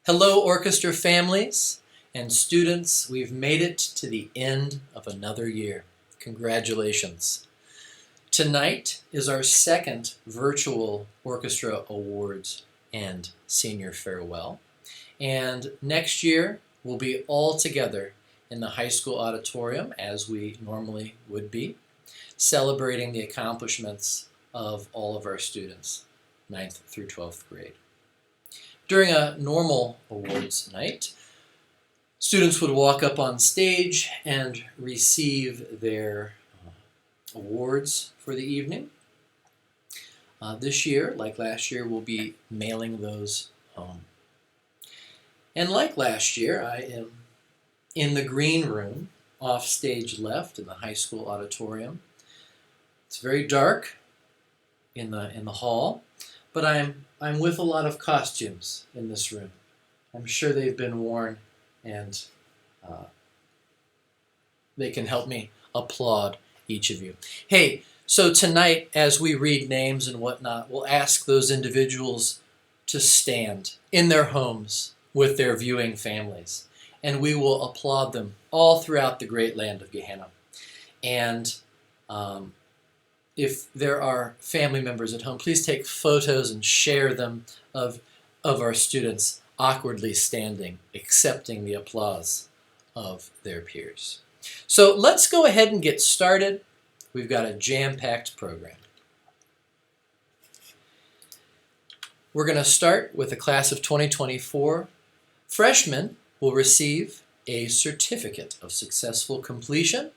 Hello, orchestra families and students. We've made it to the end of another year. Congratulations. Tonight is our second virtual orchestra awards and senior farewell. And next year, we'll be all together in the high school auditorium, as we normally would be, celebrating the accomplishments of all of our students, 9th through 12th grade. During a normal awards night, students would walk up on stage and receive their awards for the evening. This year, like last year, we'll be mailing those home. And like last year, I am in the green room, off stage left in the high school auditorium. It's very dark in the hall, but I'm with a lot of costumes in this room. I'm sure they've been worn, and they can help me applaud each of you. Hey, so tonight, as we read names and whatnot, we'll ask those individuals to stand in their homes with their viewing families, and we will applaud them all throughout the great land of Gahanna. And if there are family members at home, please take photos and share them of our students awkwardly standing, accepting the applause of their peers. So let's go ahead and get started. We've got a jam-packed program. We're going to start with the class of 2024. Freshmen will receive a certificate of successful completion.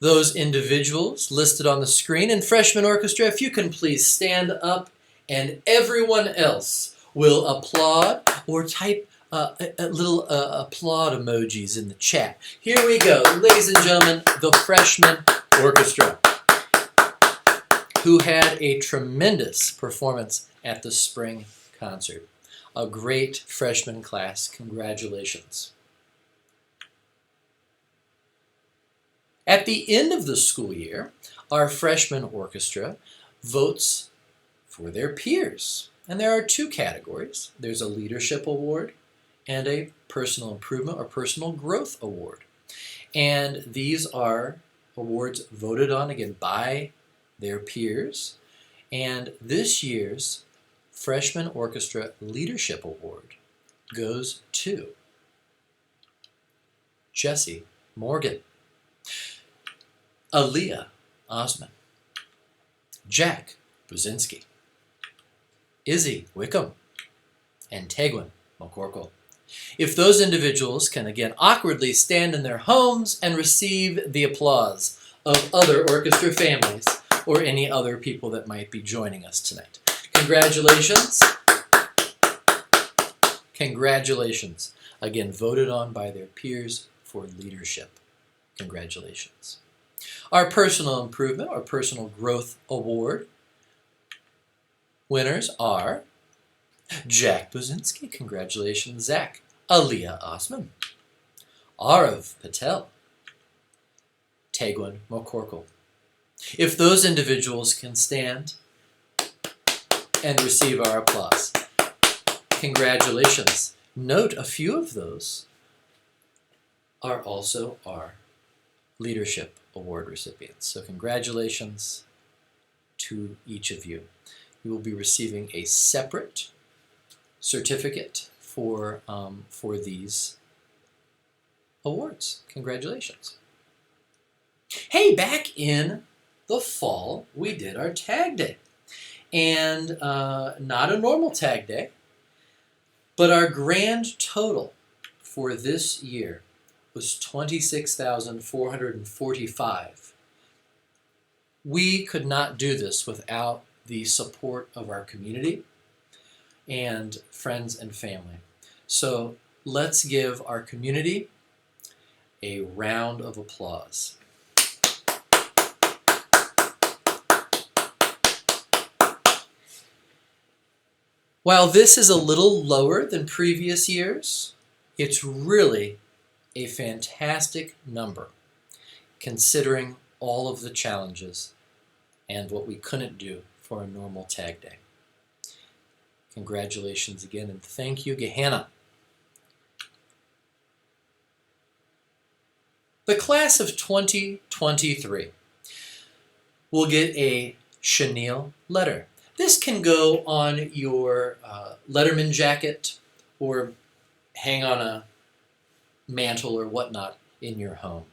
Those individuals listed on the screen. And freshman orchestra, if you can please stand up, and everyone else will applaud or type a little applaud emojis in the chat. Here we go, ladies and gentlemen, the freshman orchestra, who had a tremendous performance at the spring concert. A great freshman class. Congratulations. At the end of the school year, our freshman orchestra votes for their peers. And there are two categories. There's a leadership award and a personal improvement or personal growth award. And these are awards voted on, again, by their peers. And this year's Freshman Orchestra Leadership Award goes to Jesse Morgan, Aaliyah Osman, Jack Buzinski, Izzy Wickham, and Tegwin McCorkle. If those individuals can again awkwardly stand in their homes and receive the applause of other orchestra families or any other people that might be joining us tonight. Congratulations. Congratulations. Again, voted on by their peers for leadership. Congratulations. Our Personal Improvement or Personal Growth Award winners are Jack Buzinski. Congratulations, Zach. Aaliyah Osman. Arav Patel. Tegwin McCorkle. If those individuals can stand and receive our applause. Congratulations. Note a few of those are also our Leadership Award recipients. So congratulations to each of you. You will be receiving a separate certificate for these awards. Congratulations. Hey, back in the fall, we did our tag day. And not a normal tag day, but our grand total for this year was 26,445. We could not do this without the support of our community and friends and family. So let's give our community a round of applause. While this is a little lower than previous years, it's really a fantastic number considering all of the challenges and what we couldn't do for a normal tag day. Congratulations again, and thank you, Gahanna. The class of 2023 will get a chenille letter. This can go on your Letterman jacket or hang on a mantle or whatnot in your home.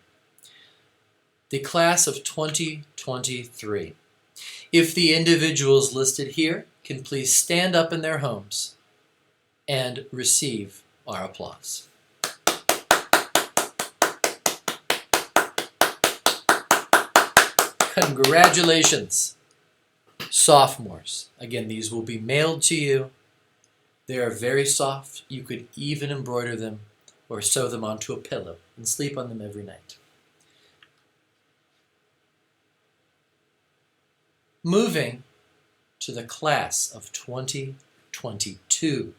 The class of 2023. If the individuals listed here can please stand up in their homes and receive our applause. Congratulations, sophomores. Again, these will be mailed to you. They are very soft. You could even embroider them or sew them onto a pillow and sleep on them every night. Moving to the class of 2022.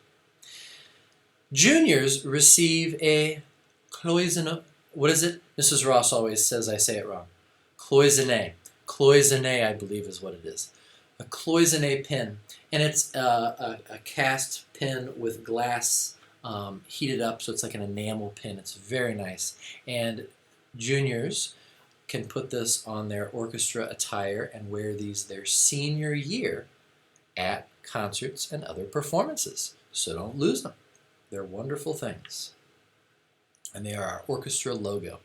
Juniors receive a cloisonne. What is it? Mrs. Ross always says I say it wrong. Cloisonne. Cloisonne, I believe, is what it is. A cloisonne pin. And it's a cast pin with glass heated up, so it's like an enamel pin. It's very nice. And juniors can put this on their orchestra attire and wear these their senior year at concerts and other performances. So don't lose them. They're wonderful things. And they are our orchestra logo.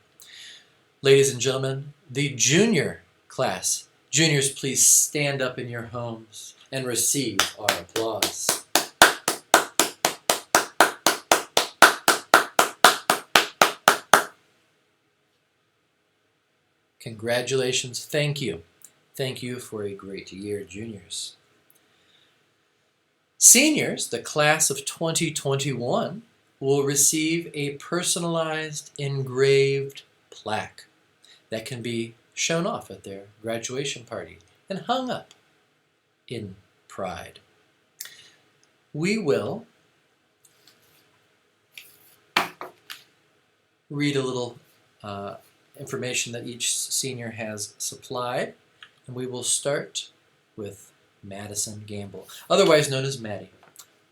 Ladies and gentlemen, the junior class. Juniors, please stand up in your homes and receive our applause. Congratulations. Thank you. Thank you for a great year, juniors. Seniors, the class of 2021, will receive a personalized engraved plaque that can be shown off at their graduation party and hung up in pride. We will read a little information that each senior has supplied, and we will start with Madison Gamble, otherwise known as Maddie.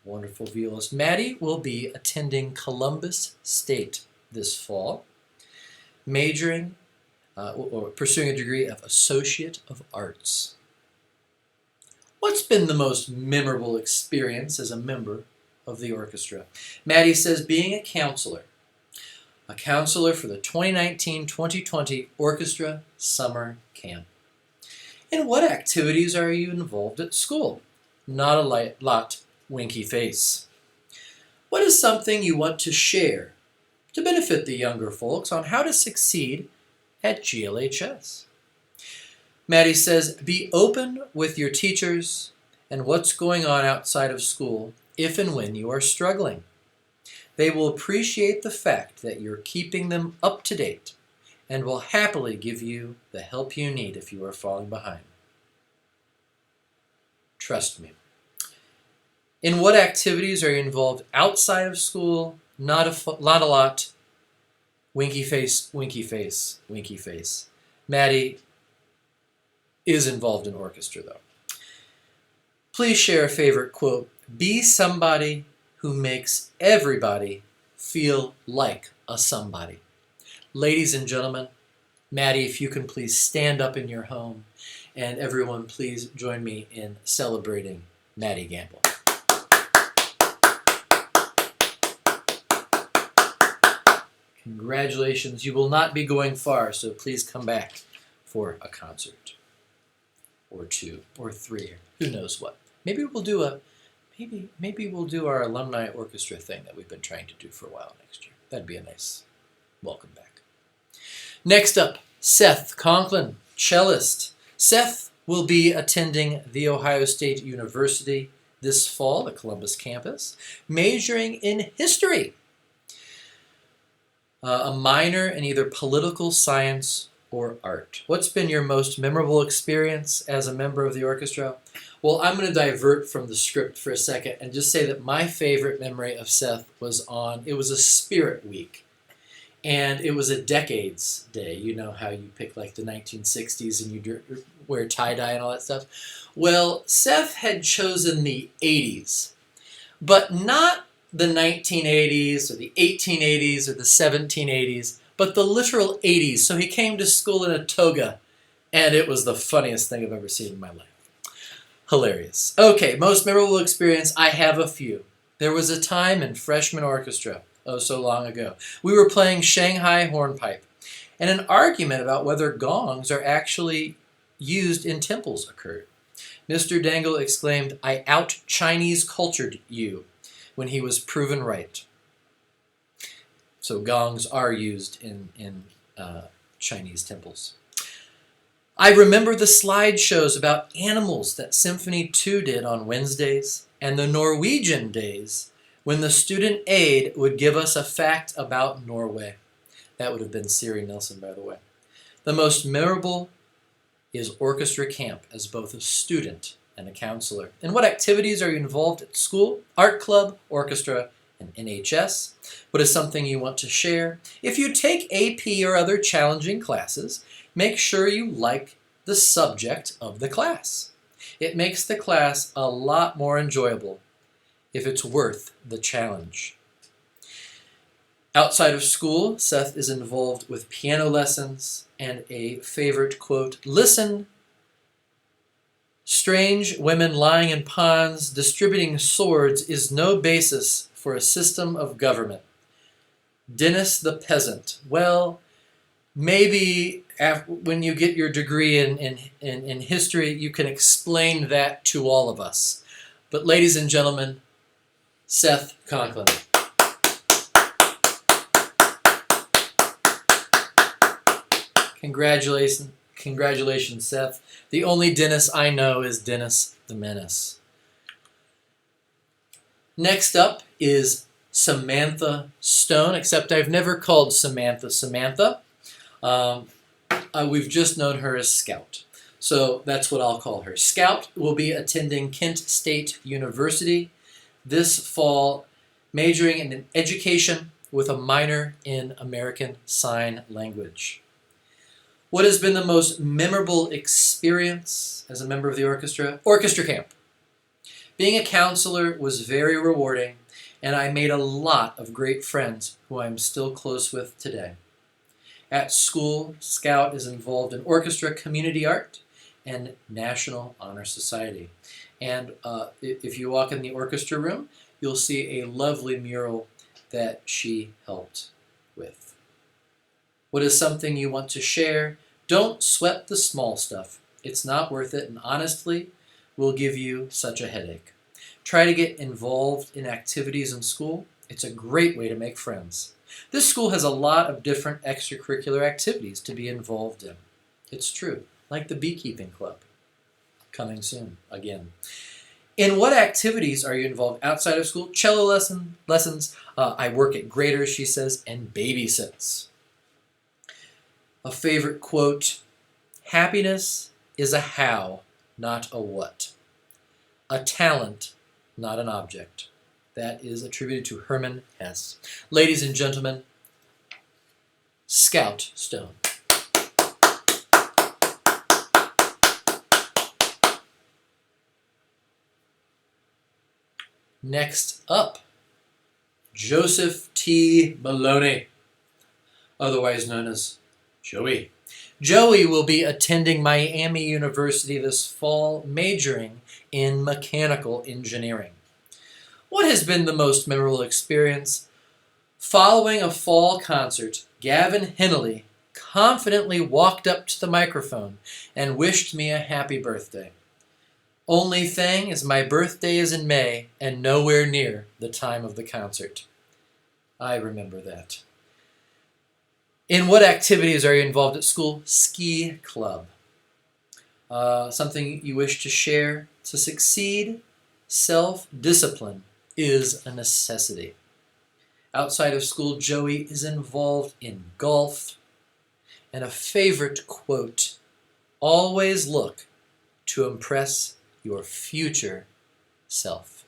Wonderful violist. Maddie will be attending Columbus State this fall, majoring or pursuing a degree of Associate of Arts. What's been the most memorable experience as a member of the orchestra? Maddie says being a counselor for the 2019-2020 Orchestra Summer Camp. And what activities are you involved at school? Not a lot, winky face. What is something you want to share to benefit the younger folks on how to succeed at GLHS? Maddie says, be open with your teachers and what's going on outside of school if and when you are struggling. They will appreciate the fact that you're keeping them up to date and will happily give you the help you need if you are falling behind. Trust me. In what activities are you involved outside of school? Not a lot. Winky face, winky face, winky face. Maddie is involved in orchestra, though. Please share a favorite quote. Be somebody who makes everybody feel like a somebody. Ladies and gentlemen, Maddie, if you can please stand up in your home, and everyone please join me in celebrating Maddie Gamble. Congratulations. You will not be going far, so please come back for a concert or two or three, who knows what. Maybe we'll do our alumni orchestra thing that we've been trying to do for a while next year. That'd be a nice welcome back. Next up, Seth Conklin, cellist. Seth will be attending The Ohio State University this fall, the Columbus campus, majoring in history. A minor in either political science or art. What's been your most memorable experience as a member of the orchestra? Well, I'm going to divert from the script for a second and just say that my favorite memory of Seth was it was a Spirit Week. And it was a Decades Day. You know how you pick like the 1960s and you wear tie-dye and all that stuff? Well, Seth had chosen the 80s but not the 1980s or the 1880s or the 1780s, but the literal 80s. So he came to school in a toga, and it was the funniest thing I've ever seen in my life. Hilarious. Okay, most memorable experience, I have a few. There was a time in freshman orchestra, oh so long ago. We were playing Shanghai hornpipe, and an argument about whether gongs are actually used in temples occurred. Mr. Dangle exclaimed, "I out-Chinese cultured you," when he was proven right. So gongs are used in Chinese temples. I remember the slideshows about animals that Symphony 2 did on Wednesdays, and the Norwegian days when the student aide would give us a fact about Norway. That would have been Siri Nelson, by the way. The most memorable is orchestra camp as both a student and a counselor. And what activities are you involved at school, art club, orchestra, and NHS? What is something you want to share? If you take AP or other challenging classes, make sure you like the subject of the class. It makes the class a lot more enjoyable if it's worth the challenge. Outside of school, Seth is involved with piano lessons and a favorite quote, "Listen, strange women lying in ponds distributing swords is no basis for a system of government." Dennis the peasant. Well, maybe when you get your degree in history, you can explain that to all of us. But ladies and gentlemen, Seth Conklin. Congratulations, Seth. The only Dennis I know is Dennis the Menace. Next up is Samantha Stone, except I've never called Samantha Samantha. We've just known her as Scout. So that's what I'll call her. Scout will be attending Kent State University this fall, majoring in education with a minor in American Sign Language. What has been the most memorable experience as a member of the orchestra? Orchestra camp. Being a counselor was very rewarding, and I made a lot of great friends who I'm still close with today. At school, Scout is involved in orchestra, community art, and National Honor Society. And if you walk in the orchestra room, you'll see a lovely mural that she helped with. What is something you want to share? Don't sweat the small stuff. It's not worth it, and honestly, will give you such a headache. Try to get involved in activities in school. It's a great way to make friends. This school has a lot of different extracurricular activities to be involved in. It's true, like the beekeeping club. Coming soon, again. In what activities are you involved outside of school? Cello lessons. I work at Graders, she says, and babysits. A favorite quote, "Happiness is a how, not a what. A talent, not an object." That is attributed to Herman Hesse. Ladies and gentlemen, Scout Stone. Next up, Joseph T. Maloney, otherwise known as Joey. Joey will be attending Miami University this fall, majoring in mechanical engineering. What has been the most memorable experience? Following a fall concert, Gavin Hinley confidently walked up to the microphone and wished me a happy birthday. Only thing is my birthday is in May and nowhere near the time of the concert. I remember that. In what activities are you involved at school? Ski club. Something you wish to share? To succeed, self-discipline is a necessity. Outside of school, Joey is involved in golf. And a favorite quote, "Always look to impress your future self."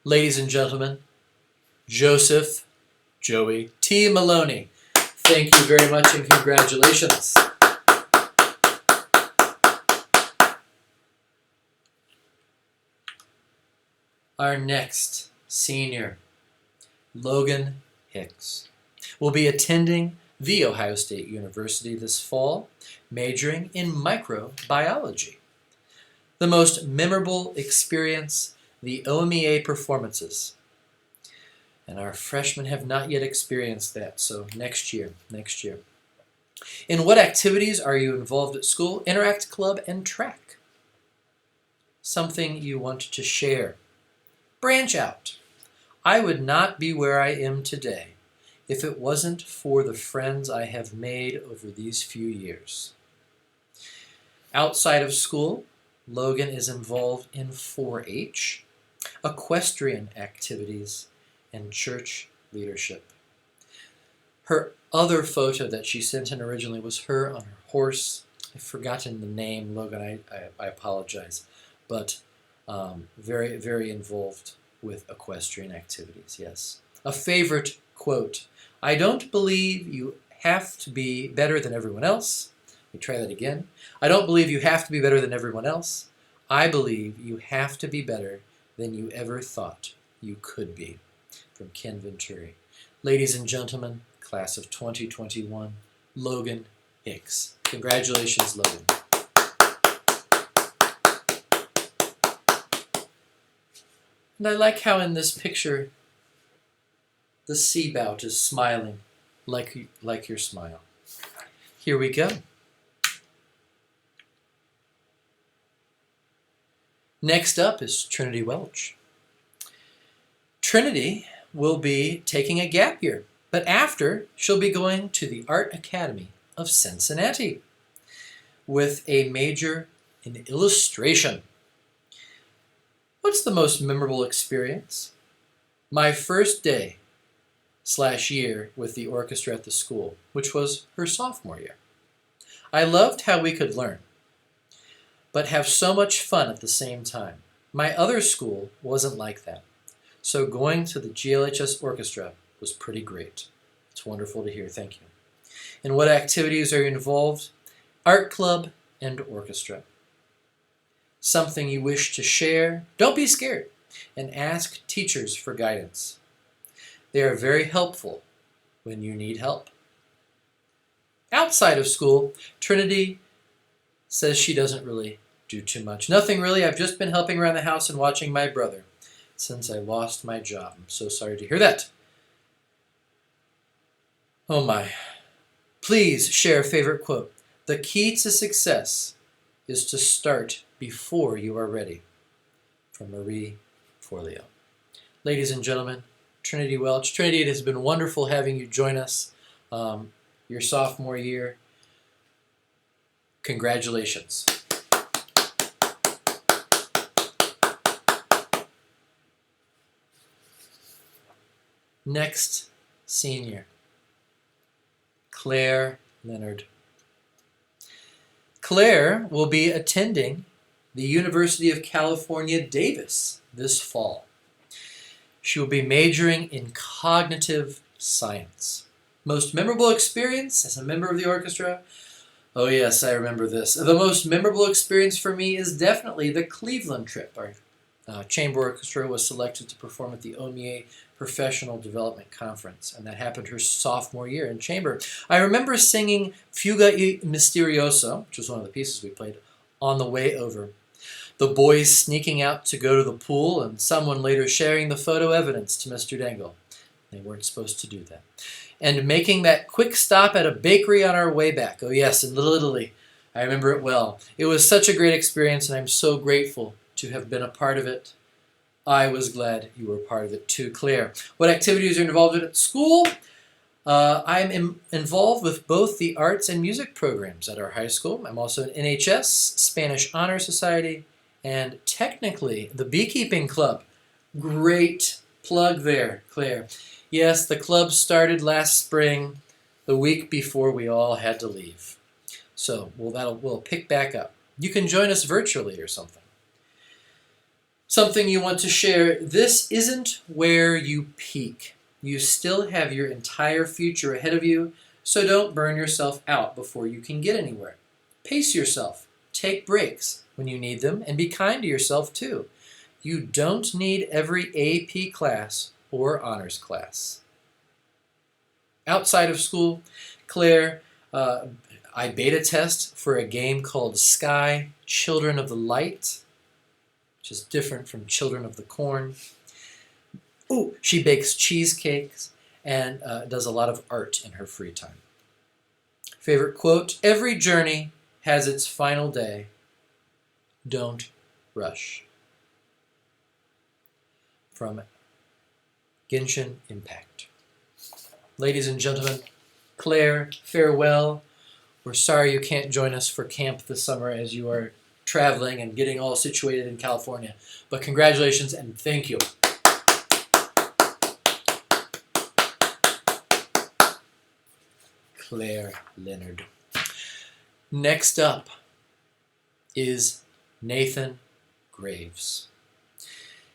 Ladies and gentlemen, Joseph Joey T. Maloney. Thank you very much and congratulations. Our next senior, Logan Hicks, will be attending The Ohio State University this fall, majoring in microbiology. The most memorable experience, the OMEA performances. And our freshmen have not yet experienced that, so next year. In what activities are you involved at school? Interact Club and track. Something you want to share. Branch out. I would not be where I am today if it wasn't for the friends I have made over these few years. Outside of school, Logan is involved in 4-H, equestrian activities, and church leadership. Her other photo that she sent in originally was her on her horse. I've forgotten the name, Logan, I apologize. But very, very involved with equestrian activities, yes. A favorite quote, I don't believe you have to be better than everyone else. Let me try that again. I don't believe you have to be better than everyone else. I believe you have to be better than you ever thought you could be. From Ken Venturi. Ladies and gentlemen, class of 2021, Logan Hicks. Congratulations, Logan. And I like how in this picture, the seabout is smiling like your smile. Here we go. Next up is Trinity Welch. Trinity will be taking a gap year, but after, she'll be going to the Art Academy of Cincinnati with a major in illustration. What's the most memorable experience? My first day / year with the orchestra at the school, which was her sophomore year. I loved how we could learn, but have so much fun at the same time. My other school wasn't like that, so going to the GLHS orchestra was pretty great. It's wonderful to hear, thank you. In what activities are you involved? Art club and orchestra. Something you wish to share? Don't be scared and ask teachers for guidance. They are very helpful when you need help. Outside of school, Trinity says she doesn't really do too much. Nothing really. I've just been helping around the house and watching my brother since I lost my job. I'm so sorry to hear that. Oh my. Please share a favorite quote. The key to success is to start before you are ready. From Marie Forleo. Ladies and gentlemen, Trinity Welch. Trinity, it has been wonderful having you join us your sophomore year. Congratulations. Next senior, L Leonard. Claire will be attending the University of California, Davis this fall. She will be majoring in cognitive science. Most memorable experience as a member of the orchestra? Oh yes, I remember this. The most memorable experience for me is definitely the Cleveland trip. Our chamber orchestra was selected to perform at the OMEA Professional Development Conference, and that happened her sophomore year in chamber. I remember singing Fuga y Misterioso, which was one of the pieces we played, on the way over. The boys sneaking out to go to the pool, and someone later sharing the photo evidence to Mr. Dangle. They weren't supposed to do that. And making that quick stop at a bakery on our way back. Oh yes, in Little Italy. I remember it well. It was such a great experience, and I'm so grateful to have been a part of it. I was glad you were part of it too, Claire. What activities are you involved in at school? I'm involved with both the arts and music programs at our high school. I'm also in NHS, Spanish Honor Society, and technically the Beekeeping Club. Great plug there, Claire. Yes, the club started last spring, the week before we all had to leave. So we'll pick back up. You can join us virtually or something. Something you want to share, this isn't where you peak. You still have your entire future ahead of you, so don't burn yourself out before you can get anywhere. Pace yourself, take breaks when you need them, and be kind to yourself too. You don't need every AP class or honors class. Outside of school, Claire, I beta test for a game called Sky Children of the Light, which is different from Children of the Corn. Ooh, she bakes cheesecakes and does a lot of art in her free time. Favorite quote, every journey has its final day. Don't rush. From Genshin Impact. Ladies and gentlemen, Claire, farewell. We're sorry you can't join us for camp this summer as you are traveling and getting all situated in California. But congratulations and thank you. Claire Leonard. Next up is Nathan Graves.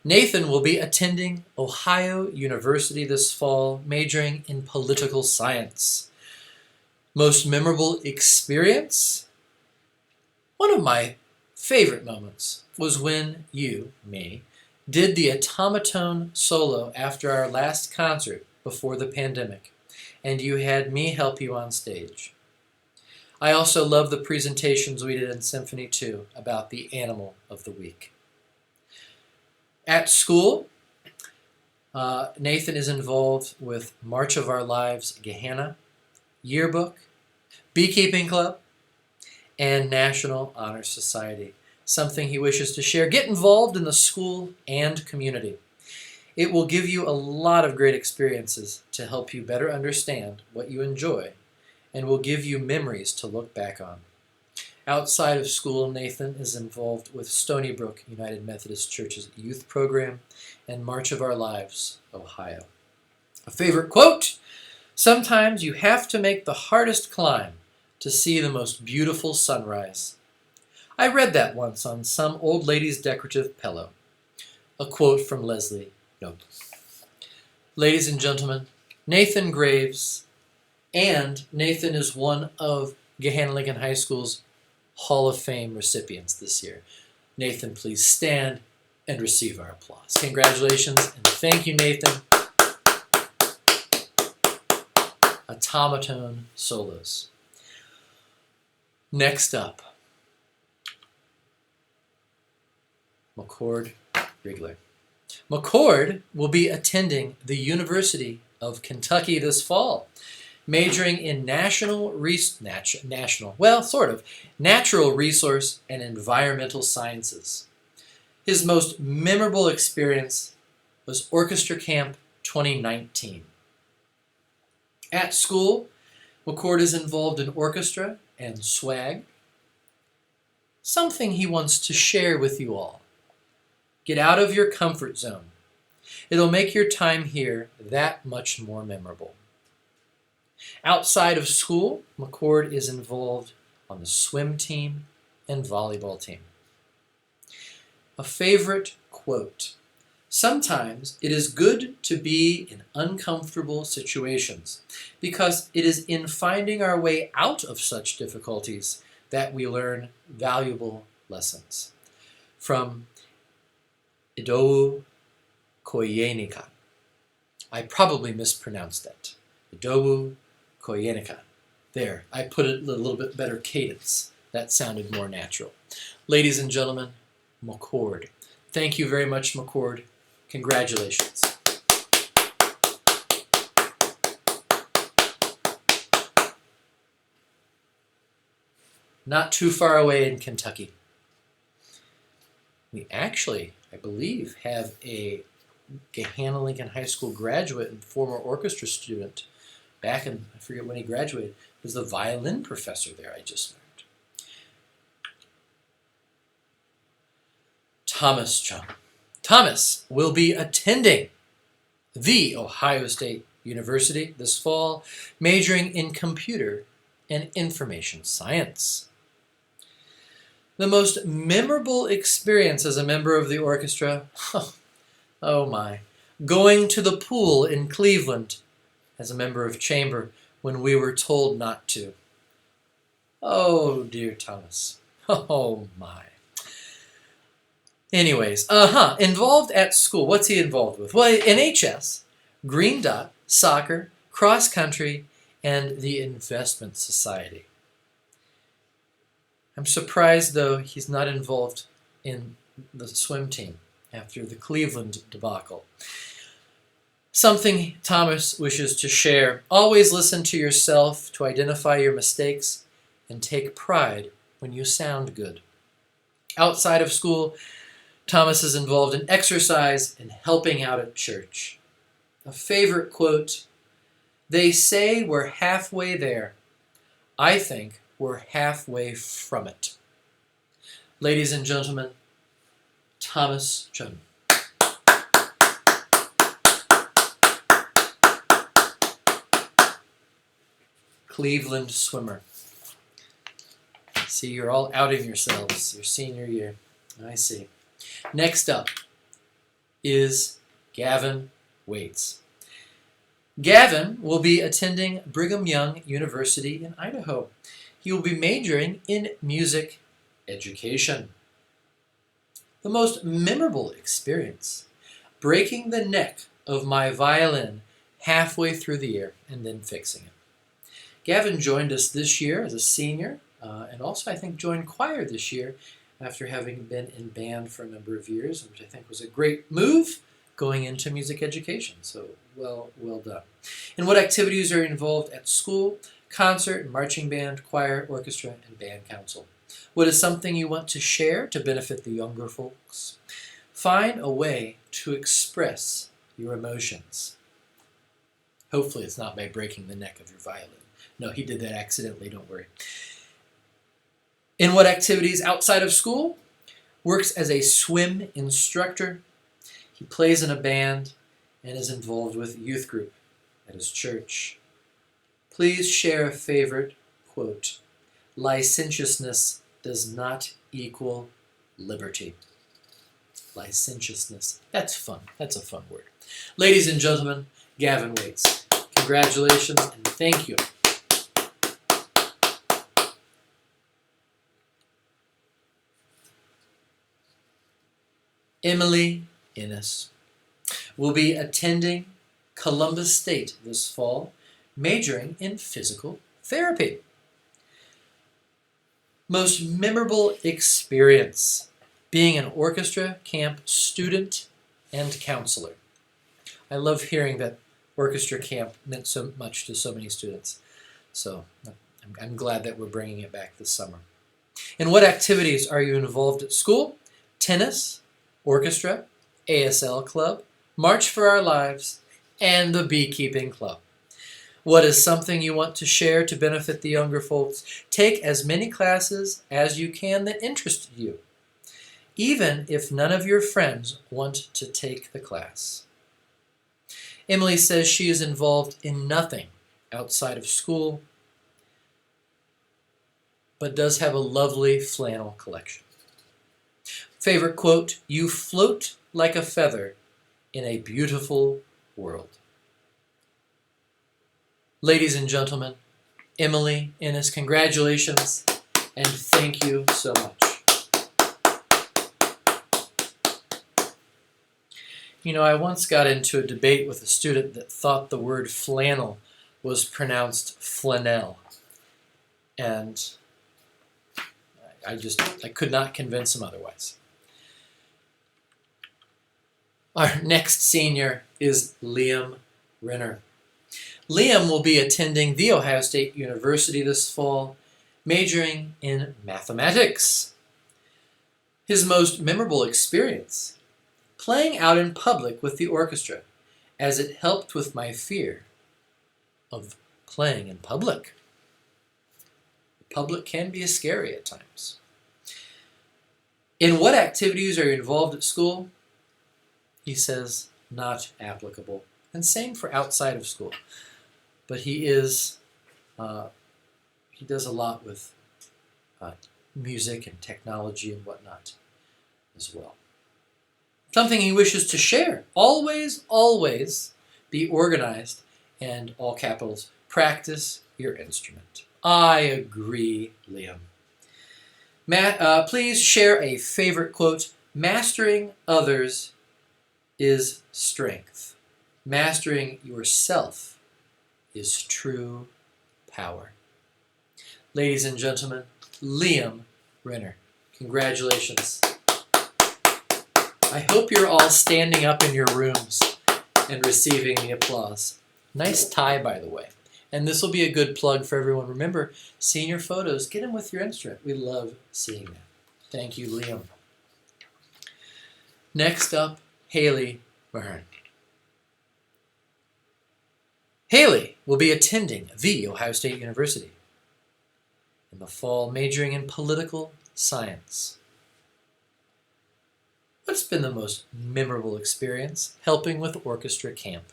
Nathan will be attending Ohio University this fall, majoring in political science. Most memorable experience? One of my favorite moments was when you, me, did the automaton solo after our last concert before the pandemic, and you had me help you on stage. I also love the presentations we did in Symphony 2 about the animal of the week. At school, Nathan is involved with March of Our Lives Gahanna, Yearbook, Beekeeping Club, and National Honor Society, something he wishes to share. Get involved in the school and community. It will give you a lot of great experiences to help you better understand what you enjoy and will give you memories to look back on. Outside of school, Nathan is involved with Stony Brook United Methodist Church's youth program and March of Our Lives, Ohio. A favorite quote? Sometimes you have to make the hardest climb to see the most beautiful sunrise. I read that once on some old lady's decorative pillow. A quote from Leslie Knope. Ladies and gentlemen, Nathan Graves, and Nathan is one of Gahanna Lincoln High School's Hall of Fame recipients this year. Nathan, please stand and receive our applause. Congratulations and thank you, Nathan. Automaton solos. Next up, Mccord Wiggley. Mccord will be attending the University of Kentucky this fall, majoring in natural resource and environmental sciences. His most memorable experience was Orchestra Camp 2019. At school, Mccord is involved in orchestra and swag, something he wants to share with you all. Get out of your comfort zone. It'll make your time here that much more memorable. Outside of school, Mccord is involved on the swim team and volleyball team. A favorite quote. Sometimes it is good to be in uncomfortable situations because it is in finding our way out of such difficulties that we learn valuable lessons. From Idowu Koyenika. I probably mispronounced that. Idowu Koyenika. There, I put it a little bit better cadence. That sounded more natural. Ladies and gentlemen, Mccord. Thank you very much, Mccord. Congratulations. Not too far away in Kentucky. We actually, I believe, have a Gahanna Lincoln High School graduate and former orchestra student back in, I forget when he graduated, was the violin professor there, I just learned. Thomas Chung. Thomas will be attending The Ohio State University this fall, majoring in computer and information science. The most memorable experience as a member of the orchestra, oh my, going to the pool in Cleveland as a member of chamber when we were told not to. Oh dear Thomas, oh my. Anyways, involved at school. What's he involved with? Well, NHS, Green Dot, soccer, cross country, and the Investment Society. I'm surprised, though, he's not involved in the swim team after the Cleveland debacle. Something Thomas wishes to share. Always listen to yourself to identify your mistakes and take pride when you sound good. Outside of school, Thomas is involved in exercise and helping out at church. A favorite quote, "They say we're halfway there. I think we're halfway from it." Ladies and gentlemen, Thomas Chun. Cleveland swimmer. See, you're all outing yourselves your senior year. I see. Next up is Gavin Waits. Gavin will be attending Brigham Young University in Idaho. He will be majoring in music education. The most memorable experience, breaking the neck of my violin halfway through the year and then fixing it. Gavin joined us this year as a senior, and also I think joined choir this year after having been in band for a number of years, which I think was a great move going into music education. So well done. And what activities are involved at school? Concert, marching band, choir, orchestra, and band council. What is something you want to share to benefit the younger folks? Find a way to express your emotions. Hopefully it's not by breaking the neck of your violin. No, he did that accidentally, don't worry. In what activities outside of school? Works as a swim instructor. He plays in a band and is involved with youth group at his church. Please share a favorite quote. Licentiousness does not equal liberty. Licentiousness. That's fun. That's a fun word. Ladies and gentlemen, Gavin Waits. Congratulations and thank you. Emily Ennis will be attending Columbus State this fall, majoring in physical therapy. Most memorable experience, being an orchestra camp student and counselor. I love hearing that orchestra camp meant so much to so many students. So I'm glad that we're bringing it back this summer. In what activities are you involved at school? Tennis, orchestra, ASL club, March for Our Lives, and the beekeeping club. What is something you want to share to benefit the younger folks? Take as many classes as you can that interest you, even if none of your friends want to take the class. Emily says she is involved in nothing outside of school, but does have a lovely flannel collection. Favorite quote, "You float like a feather in a beautiful world." Ladies and gentlemen, Emily Ennis, congratulations and thank you so much. You know, I once got into a debate with a student that thought the word flannel was pronounced flannel. And I could not convince him otherwise. Our next senior is Liam Renner. Liam will be attending The Ohio State University this fall, majoring in mathematics. His most memorable experience, playing out in public with the orchestra, as it helped with my fear of playing in public. Public can be scary at times. In what activities are you involved at school? He says, not applicable. And same for outside of school. But he does a lot with music and technology and whatnot as well. Something he wishes to share. Always, always be organized and, all capitals, practice your instrument. I agree, Liam. Please share a favorite quote. Mastering others is strength. Mastering yourself is true power. Ladies and gentlemen, Liam Renner. Congratulations. I hope you're all standing up in your rooms and receiving the applause. Nice tie, by the way. And this will be a good plug for everyone. Remember, senior photos, get them with your instrument. We love seeing that. Thank you, Liam. Next up, Haley Maher. Haley will be attending The Ohio State University in the fall, majoring in political science. What's been the most memorable experience? Helping with orchestra camp.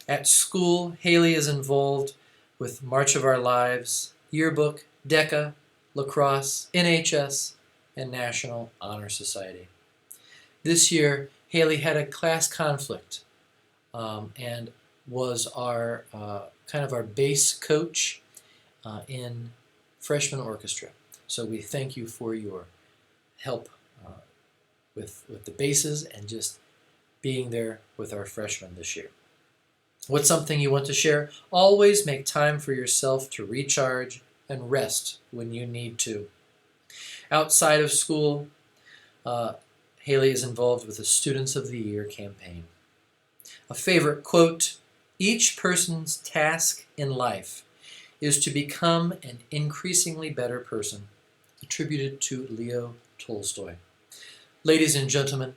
At school, Haley is involved with March of Our Lives, Yearbook, DECA, lacrosse, NHS, and National Honor Society. This year, Haley had a class conflict and was our kind of our bass coach in freshman orchestra. So we thank you for your help with the basses and just being there with our freshmen this year. What's something you want to share? Always make time for yourself to recharge and rest when you need to. Outside of school, Haley is involved with the Students of the Year campaign. A favorite quote, "Each person's task in life is to become an increasingly better person," attributed to Leo Tolstoy. Ladies and gentlemen,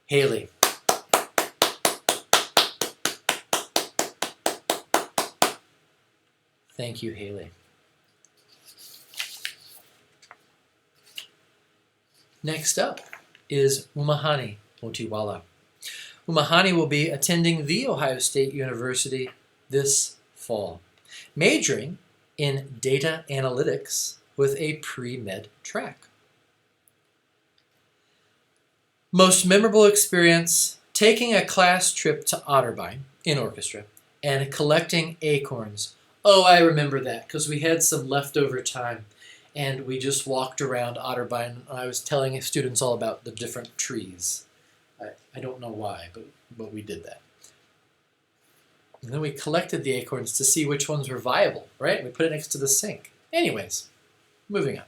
Haley. Thank you, Haley. Next up is Umahaniotiwala. Umahani will be attending The Ohio State University this fall, majoring in data analytics with a pre-med track. Most memorable experience, taking a class trip to Otterbein in orchestra and collecting acorns. Oh, I remember that because we had some leftover time and we just walked around Otterbein and I was telling students all about the different trees. I don't know why, but we did that. And then we collected the acorns to see which ones were viable, right? We put it next to the sink. Anyways, moving on.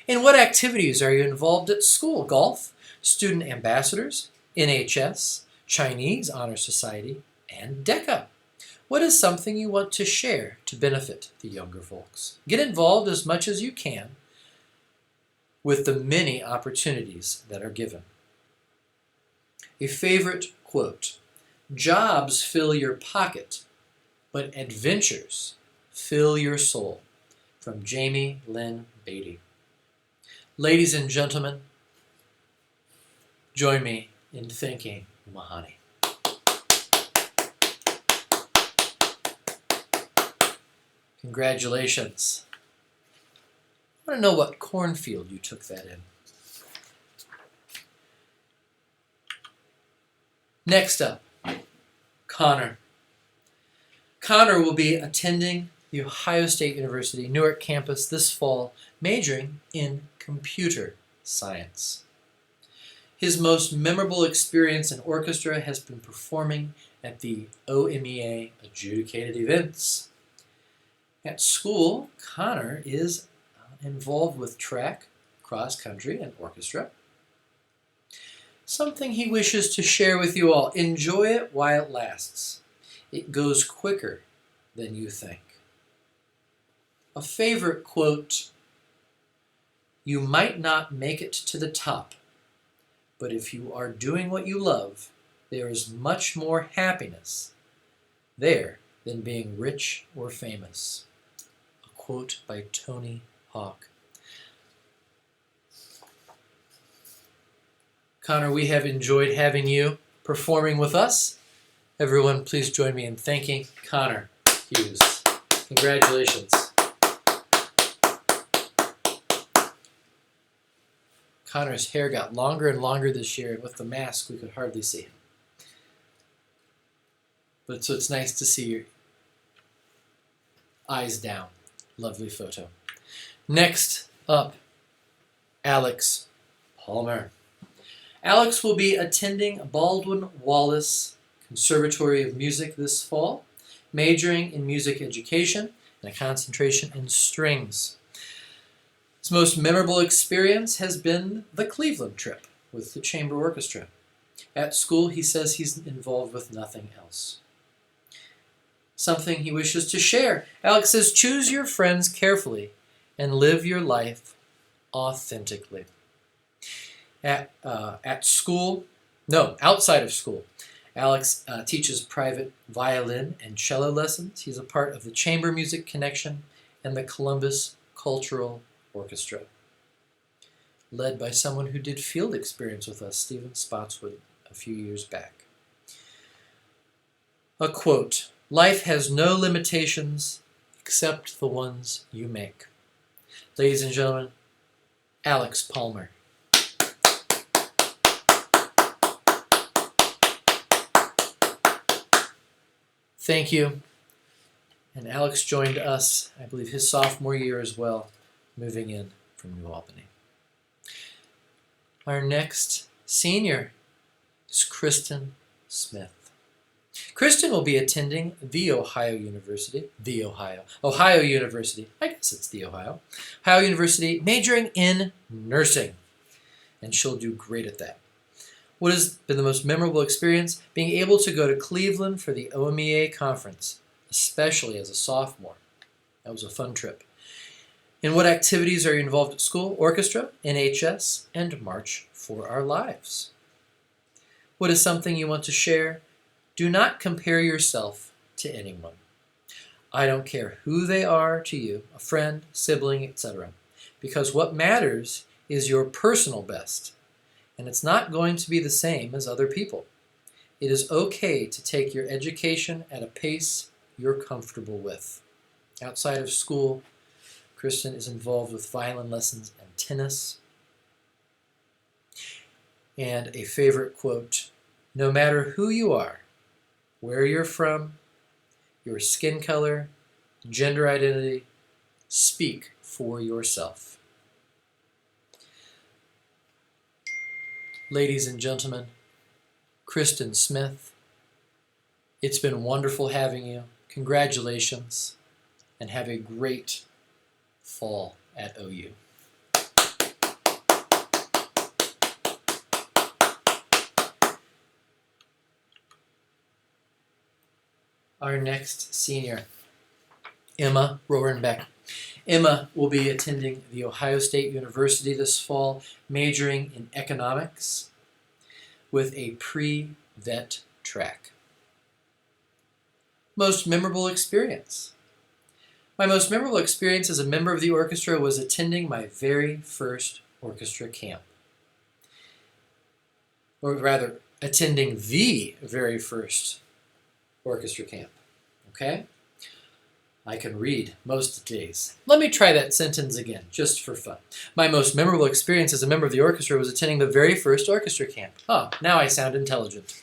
In what activities are you involved at school? Golf, student ambassadors, NHS, Chinese Honor Society, and DECA. What is something you want to share to benefit the younger folks? Get involved as much as you can with the many opportunities that are given. A favorite quote, "Jobs fill your pocket, but adventures fill your soul," from Jamie Lynn Beatty. Ladies and gentlemen, join me in thanking Umahani. Congratulations. I want to know what cornfield you took that in. Next up, Connor. Connor will be attending the Ohio State University Newark campus this fall, majoring in computer science. His most memorable experience in orchestra has been performing at the OMEA adjudicated events. At school, Connor is involved with track, cross country, and orchestra. Something he wishes to share with you all. Enjoy it while it lasts. It goes quicker than you think. A favorite quote, "You might not make it to the top, but if you are doing what you love, there is much more happiness there than being rich or famous." A quote by Tony Hawk. Connor, we have enjoyed having you performing with us. Everyone, please join me in thanking Connor Hughes. Congratulations. Connor's hair got longer and longer this year, and with the mask, we could hardly see him. But so it's nice to see your eyes down. Lovely photo. Next up, Alex Palmer. Alex will be attending Baldwin Wallace Conservatory of Music this fall, majoring in music education and a concentration in strings. His most memorable experience has been the Cleveland trip with the chamber orchestra. At school, he says he's involved with nothing else. Something he wishes to share. Alex says, choose your friends carefully and live your life authentically. Outside of school, Alex teaches private violin and cello lessons. He's a part of the Chamber Music Connection and the Columbus Cultural Orchestra, led by someone who did field experience with us, Stephen Spotswood, a few years back. A quote, "Life has no limitations except the ones you make." Ladies and gentlemen, Alex Palmer. Thank you. And Alex joined us, I believe, his sophomore year as well, moving in from New Albany. Our next senior is Kristen Smith. Kristen will be attending Ohio University, I guess it's Ohio University, majoring in nursing, and she'll do great at that. What has been the most memorable experience? Being able to go to Cleveland for the OMEA conference, especially as a sophomore. That was a fun trip. In what activities are you involved at school? Orchestra, NHS, and March for Our Lives. What is something you want to share? Do not compare yourself to anyone. I don't care who they are to you, a friend, sibling, etc. Because what matters is your personal best. And it's not going to be the same as other people. It is okay to take your education at a pace you're comfortable with. Outside of school, Kristen is involved with violin lessons and tennis. And a favorite quote, no matter who you are, where you're from, your skin color, gender identity, speak for yourself. Ladies and gentlemen, Kristen Smith, it's been wonderful having you. Congratulations, and have a great fall at OU. Our next senior, Emma Rohrenbeck. Emma will be attending The Ohio State University this fall, majoring in economics with a pre-vet track. Most memorable experience. My most memorable experience as a member of the orchestra was attending my very first orchestra camp. Or rather, attending the very first orchestra camp. Okay? I can read most days. Let me try that sentence again, just for fun. My most memorable experience as a member of the orchestra was attending the very first orchestra camp. Oh, now I sound intelligent.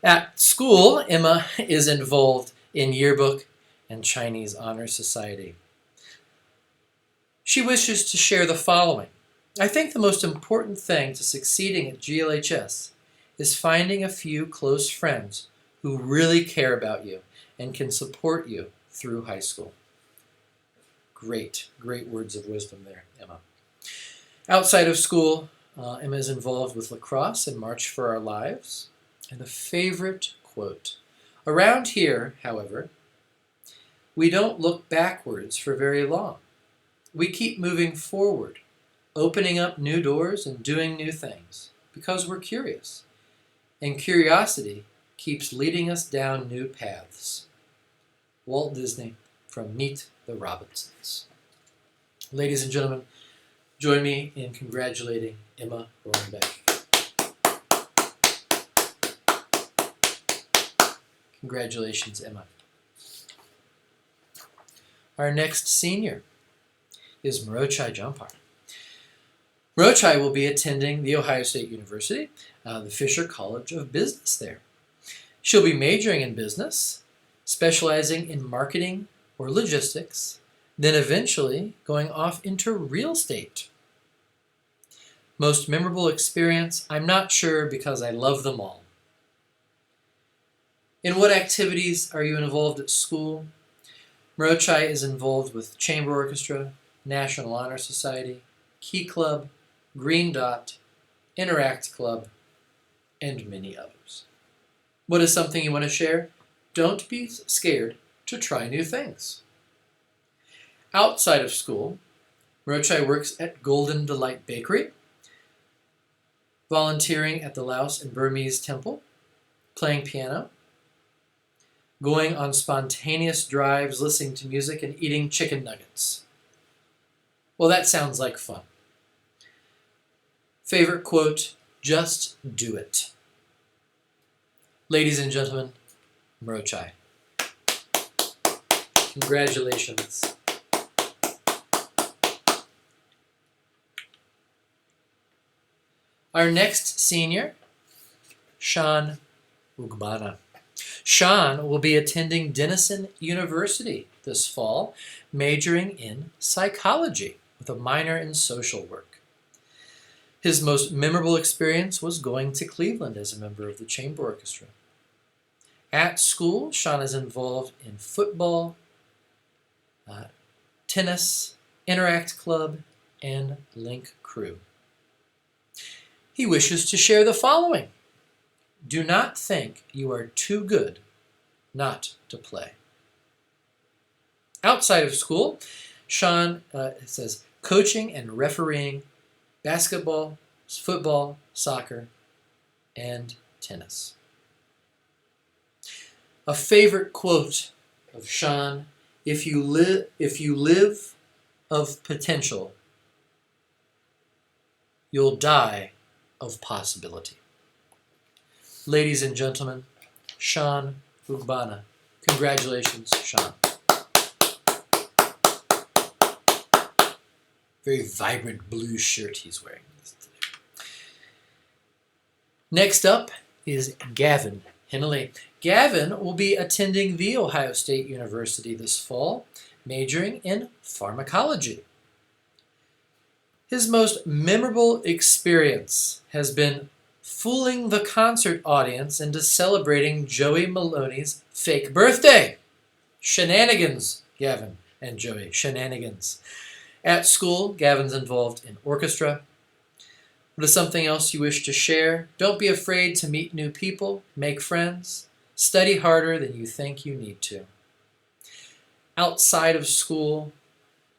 At school, Emma is involved in yearbook and Chinese Honor Society. She wishes to share the following. I think the most important thing to succeeding at GLHS is finding a few close friends who really care about you and can support you through high school. Great words of wisdom there, Emma. Outside of school, Emma is involved with lacrosse and March for Our Lives. And a favorite quote. Around here, however, we don't look backwards for very long. We keep moving forward, opening up new doors and doing new things because we're curious. And curiosity keeps leading us down new paths. Walt Disney from Meet the Robinsons. Ladies and gentlemen, join me in congratulating Emma Rohrenbeck. Congratulations, Emma. Our next senior is Marochai Japar. Marochai will be attending The Ohio State University, the Fisher College of Business there. She'll be majoring in business, specializing in marketing or logistics, then eventually going off into real estate. Most memorable experience? I'm not sure because I love them all. In what activities are you involved at school? Marochai is involved with Chamber Orchestra, National Honor Society, Key Club, Green Dot, Interact Club, and many others. What is something you want to share? Don't be scared to try new things. Outside of school, Marochai works at Golden Delight Bakery, volunteering at the Laos and Burmese Temple, playing piano, going on spontaneous drives, listening to music, and eating chicken nuggets. Well, that sounds like fun. Favorite quote, just do it. Ladies and gentlemen, Marochai. Congratulations. Our next senior, Sean Ugbana. Sean will be attending Denison University this fall, majoring in psychology with a minor in social work. His most memorable experience was going to Cleveland as a member of the Chamber Orchestra. At school, Sean is involved in football, tennis, Interact Club, and Link Crew. He wishes to share the following. Do not think you are too good not to play. Outside of school, Sean says coaching and refereeing basketball, football, soccer, and tennis. A favorite quote of Sean, if you live of potential, you'll die of possibility. Ladies and gentlemen, Sean Ugbana. Congratulations, Sean. Very vibrant blue shirt he's wearing today. Next up is Gavin Hinley. Gavin will be attending The Ohio State University this fall, majoring in pharmacology. His most memorable experience has been fooling the concert audience into celebrating Joey Maloney's fake birthday. Shenanigans, Gavin and Joey, shenanigans. At school, Gavin's involved in orchestra. What is something else you wish to share? Don't be afraid to meet new people, make friends, study harder than you think you need to. Outside of school,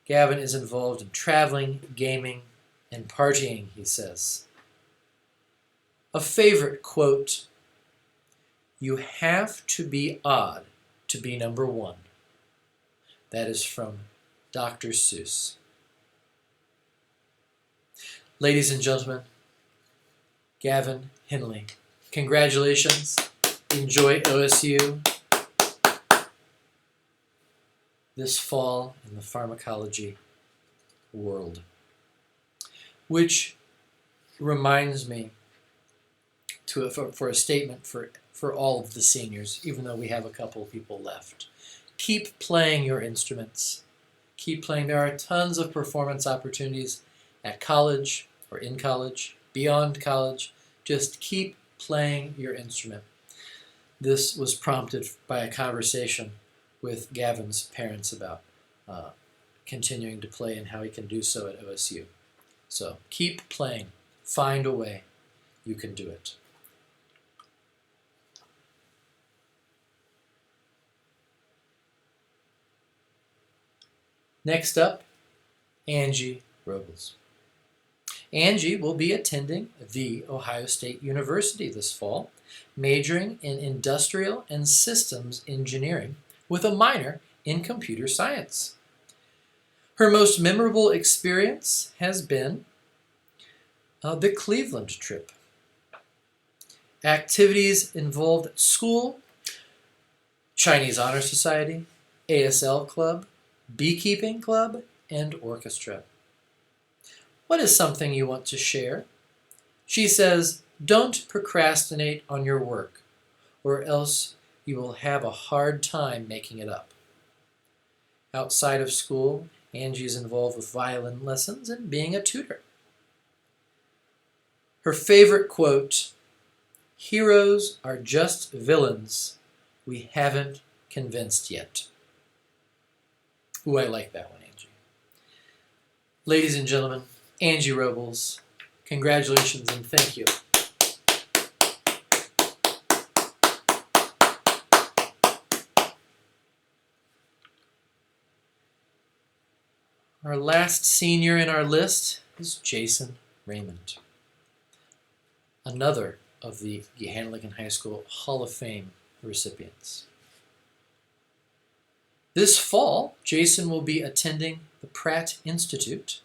Gavin is involved in traveling, gaming, and partying, he says. A favorite quote, you have to be odd to be number one. That is from Dr. Seuss. Ladies and gentlemen, Gavin Hinley, congratulations. Enjoy OSU this fall in the pharmacology world. Which reminds me for a statement for all of the seniors, even though we have a couple of people left. Keep playing your instruments. Keep playing. There are tons of performance opportunities at college or in college, beyond college. Just keep playing your instrument. This was prompted by a conversation with Gavin's parents about continuing to play and how he can do so at OSU. So keep playing. Find a way. You can do it. Next up, Angie Rhodes. Angie will be attending The Ohio State University this fall, majoring in industrial and systems engineering with a minor in computer science. Her most memorable experience has been the Cleveland trip. Activities involved at school, Chinese Honor Society, ASL Club, Beekeeping Club, and Orchestra. What is something you want to share? She says, don't procrastinate on your work, or else you will have a hard time making it up. Outside of school, Angie is involved with violin lessons and being a tutor. Her favorite quote, "Heroes are just villains we haven't convinced yet." Ooh, I like that one, Angie. Ladies and gentlemen, Angie Rhodes, congratulations and thank you. Our last senior in our list is Jason Raymond, another of the Gahanna High School Hall of Fame recipients. This fall, Jason will be attending the Pratt Institute,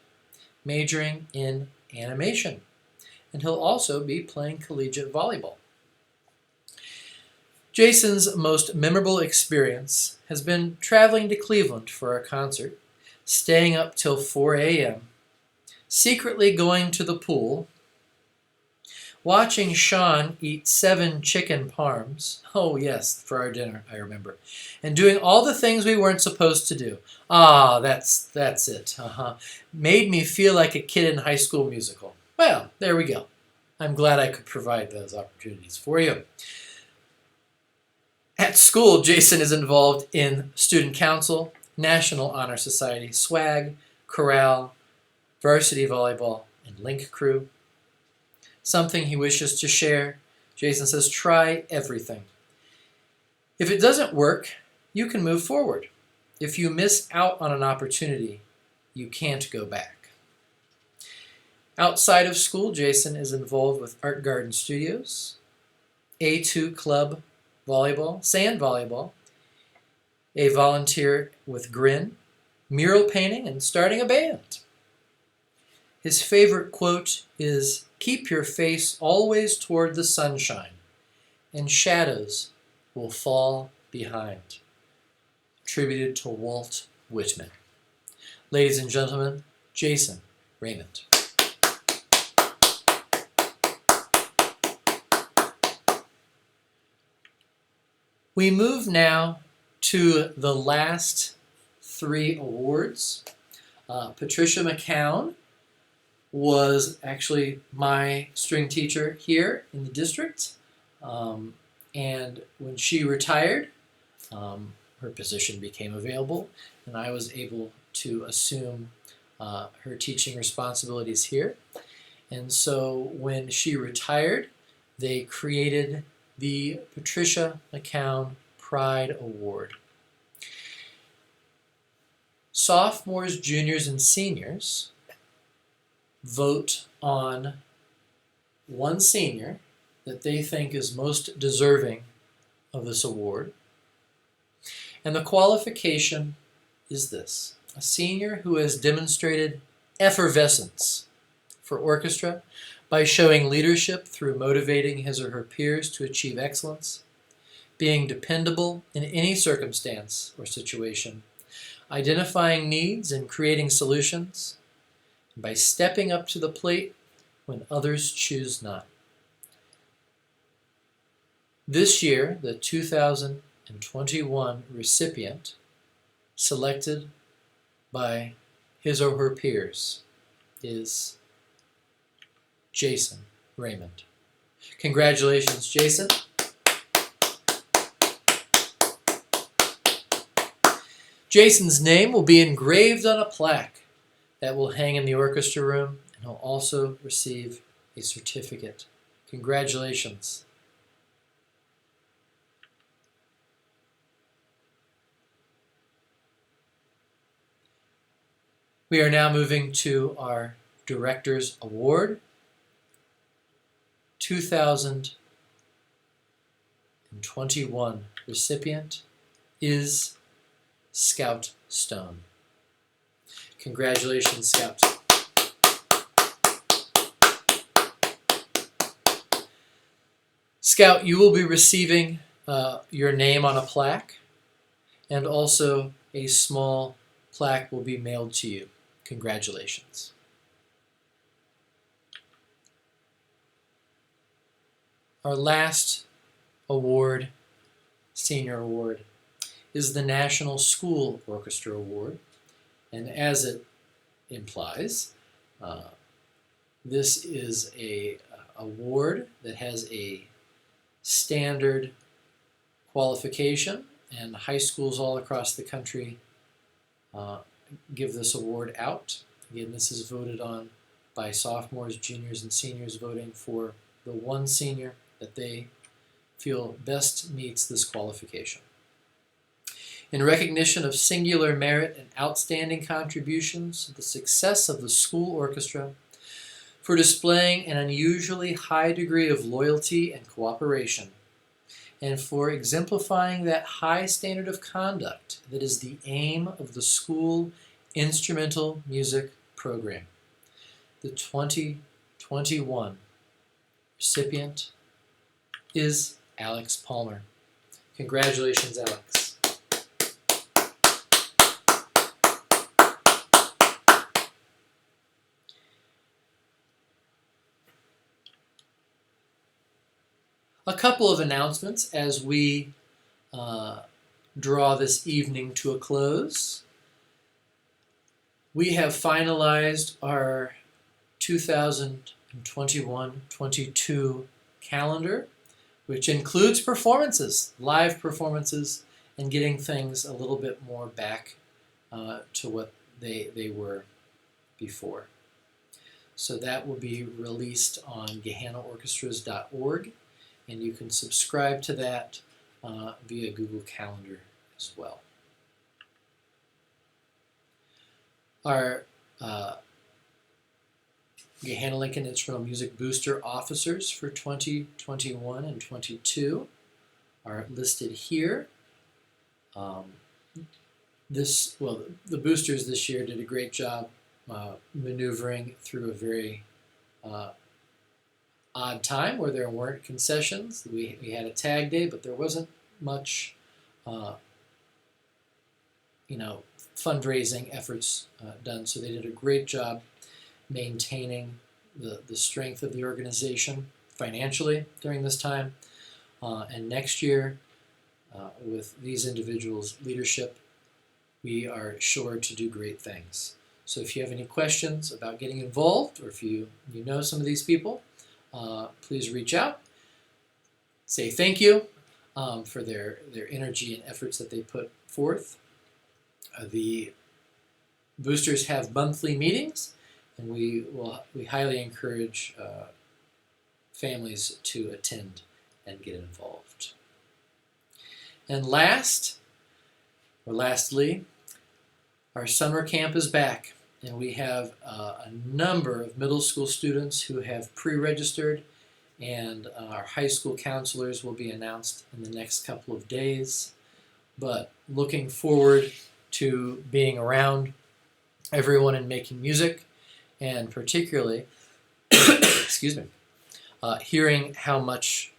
majoring in animation, and he'll also be playing collegiate volleyball. Jason's most memorable experience has been traveling to Cleveland for a concert, staying up till 4 a.m., secretly going to the pool, watching Sean eat 7 chicken parms, oh yes, for our dinner, I remember, and doing all the things we weren't supposed to do. Ah, that's it, Made me feel like a kid in High School Musical. Well, there we go. I'm glad I could provide those opportunities for you. At school, Jason is involved in Student Council, National Honor Society, swag, chorale, varsity volleyball, and link crew. Something he wishes to share, Jason says, try everything. If it doesn't work, you can move forward. If you miss out on an opportunity, you can't go back. Outside of school, Jason is involved with Art Garden Studios, A2 Club Volleyball, Sand Volleyball, a volunteer with Grin, mural painting, and starting a band. His favorite quote is, "Keep your face always toward the sunshine, and shadows will fall behind." Attributed to Walt Whitman. Ladies and gentlemen, Jason Raymond. We move now to the last 3 awards. Patricia McCown was actually my string teacher here in the district. And when she retired, her position became available, and I was able to assume her teaching responsibilities here. And so when she retired, they created the Patricia McCown Pride Award. Sophomores, juniors, and seniors vote on one senior that they think is most deserving of this award. And the qualification is this: a senior who has demonstrated effervescence for orchestra by showing leadership through motivating his or her peers to achieve excellence, being dependable in any circumstance or situation, identifying needs and creating solutions, and by stepping up to the plate when others choose not. This year, the 2021 recipient, selected by his or her peers, is Jason Raymond. Congratulations, Jason. Jason's name will be engraved on a plaque that will hang in the orchestra room, and he'll also receive a certificate. Congratulations. We are now moving to our Director's Award. 2021 recipient is Scout Stone. Congratulations, Scout. Scout, you will be receiving your name on a plaque, and also a small plaque will be mailed to you. Congratulations. Our last award, senior award, is the National School Orchestra Award. And as it implies, this is a award that has a standard qualification, and high schools all across the country give this award out. Again, this is voted on by sophomores, juniors, and seniors voting for the one senior that they feel best meets this qualification. In recognition of singular merit and outstanding contributions to the success of the school orchestra, for displaying an unusually high degree of loyalty and cooperation, and for exemplifying that high standard of conduct that is the aim of the school instrumental music program. The 2021 recipient is Alex Palmer. Congratulations, Alex. A couple of announcements as we draw this evening to a close. We have finalized our 2021-22 calendar, which includes performances, live performances, and getting things a little bit more back to what they were before. So that will be released on GahannaOrchestras.org. And you can subscribe to that via Google Calendar as well. Our Gahanna Lincoln Instrumental Music Booster Officers for 2021 and 22 are listed here. The boosters this year did a great job maneuvering through a very odd time where there weren't concessions. We had a tag day, but there wasn't much, fundraising efforts done. So they did a great job maintaining the strength of the organization financially during this time. And next year, with these individuals' leadership, we are sure to do great things. So if you have any questions about getting involved, or if you know some of these people, please reach out. Say thank you for their energy and efforts that they put forth. The boosters have monthly meetings, and we highly encourage families to attend and get involved. And lastly, our summer camp is back. And we have a number of middle school students who have pre-registered, and our high school counselors will be announced in the next couple of days. But looking forward to being around everyone and making music, and particularly, hearing how much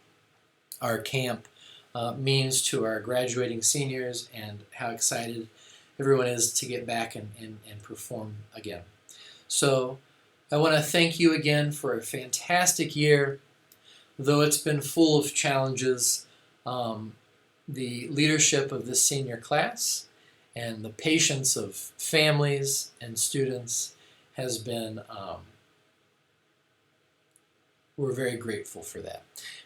our camp means to our graduating seniors and how excited everyone is to get back and perform again. So I want to thank you again for a fantastic year. Though it's been full of challenges, the leadership of this senior class and the patience of families and students has been, we're very grateful for that.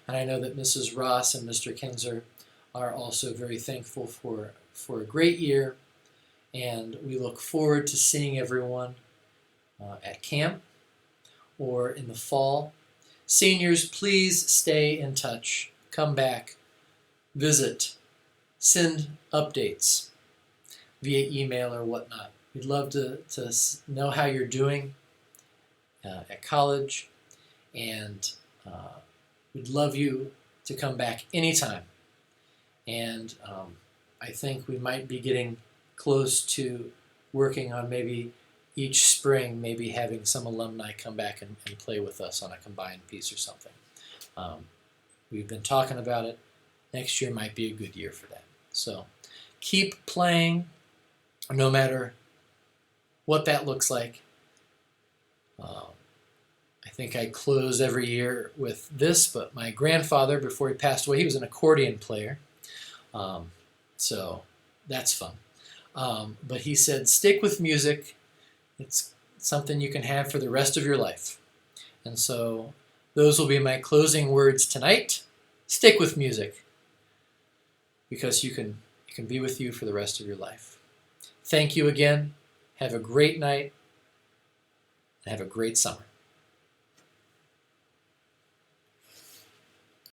And I know that Mrs. Ross and Mr. Kinzer are also very thankful for a great year. And we look forward to seeing everyone at camp or in the fall. Seniors, please stay in touch. Come back, visit, send updates via email or whatnot. We'd love to know how you're doing at college, and we'd love you to come back anytime. And I think we might be getting close to working on maybe each spring, maybe having some alumni come back and play with us on a combined piece or something. We've been talking about it. Next year might be a good year for that. So keep playing no matter what that looks like. I think I close every year with this, but my grandfather, before he passed away, he was an accordion player. So that's fun. But he said, stick with music. It's something you can have for the rest of your life. And so Those will be my closing words tonight. Stick with music, because it can be with you for the rest of your life. Thank you again. Have a great night, and have a great summer.